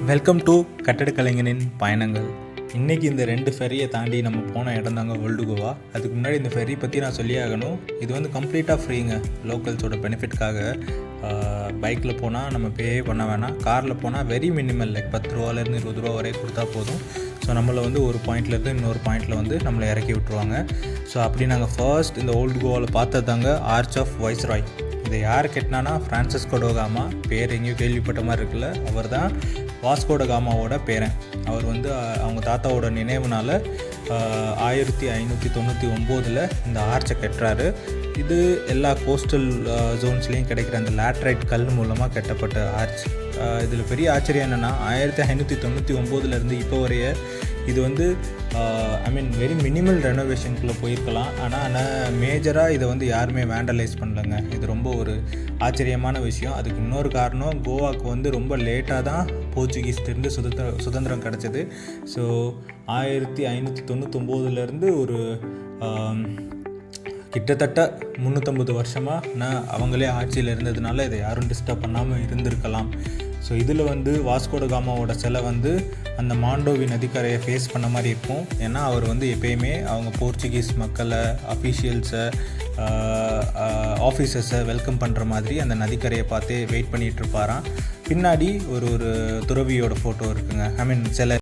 Welcome to கட்டடக்கலைஞனின் பயணங்கள். இன்றைக்கி இந்த 2 ஃபெரியை தாண்டி நம்ம போன இடம் தாங்க ஓல்டு கோவா. அதுக்கு முன்னாடி இந்த ஃபெரி பற்றி நான் சொல்லி ஆகணும். இது வந்து கம்ப்ளீட்டாக ஃப்ரீங்க, லோக்கல்ஸோட பெனிஃபிட்காக. பைக்கில் போனால் நம்ம பே பண்ண வேணாம், காரில் போனால் வெரி மினிமல், லைக் 10 ரூபாலேருந்து 20 ரூபா வரை கொடுத்தா போதும். ஸோ நம்மளை வந்து ஒரு பாயிண்ட்லேருந்து இன்னொரு பாயிண்டில் வந்து நம்மளை இறக்கி விட்ருவாங்க. ஸோ அப்படி நாங்கள் ஃபர்ஸ்ட் இந்த ஓல்டு கோவாவில் பார்த்தது தாங்க ஆர்ச் ஆஃப் வைஸ்ராய். இதை யார் கட்டினானா ஃப்ரான்சிஸ்கோ ட காமா. பேர் எங்கேயும் கேள்விப்பட்ட மாதிரி இருக்குல்ல, அவர் தான் வாஸ்கோ ட காமாவோட பேரன். அவர் வந்து அவங்க தாத்தாவோட நினைவுனால் 1599 இந்த ஆர்ச்சை கட்டுறாரு. இது எல்லா கோஸ்டல் ஜோன்ஸ்லேயும் கிடைக்கிற அந்த லேட்ரைட் கல் மூலமாக கட்டப்பட்ட ஆர்ச். இதில் பெரிய ஆச்சரியம் என்னென்னா 1599 இப்போ வரைய இது வந்து வெரி மினிமல் ரெனோவேஷனுக்குள்ளே போயிருக்கலாம். ஆனால் மேஜராக இதை வந்து யாருமே வேண்டலைஸ் பண்ணலைங்க. இது ரொம்ப ஒரு ஆச்சரியமான விஷயம். அதுக்கு இன்னொரு காரணம், கோவாவுக்கு வந்து ரொம்ப லேட்டாக தான் போர்ச்சுகீஸ்லேருந்து சுதந்திரம் கிடச்சிது. ஸோ 1599 ஒரு கிட்டத்தட்ட 350 வருஷமாக அவங்களே ஆட்சியில் இருந்ததுனால இதை யாரும் டிஸ்டர்ப் பண்ணாமல் இருந்திருக்கலாம். ஸோ இதில் வந்து வாஸ்கோ ட காமாவோட சிலை வந்து அந்த மாண்டோவி நதிக்கரையை ஃபேஸ் பண்ண மாதிரி இருக்கும். ஏன்னா அவர் வந்து எப்பயுமே அவங்க போர்ச்சுகீஸ் மக்களை, அஃபீஷியல்ஸை, ஆஃபீஸர்ஸை வெல்கம் பண்ணுற மாதிரி அந்த நதிக்கரையை பார்த்து வெயிட் பண்ணிகிட்டு இருப்பாராம். பின்னாடி ஒரு துறவியோட ஃபோட்டோ இருக்குங்க, சிலை.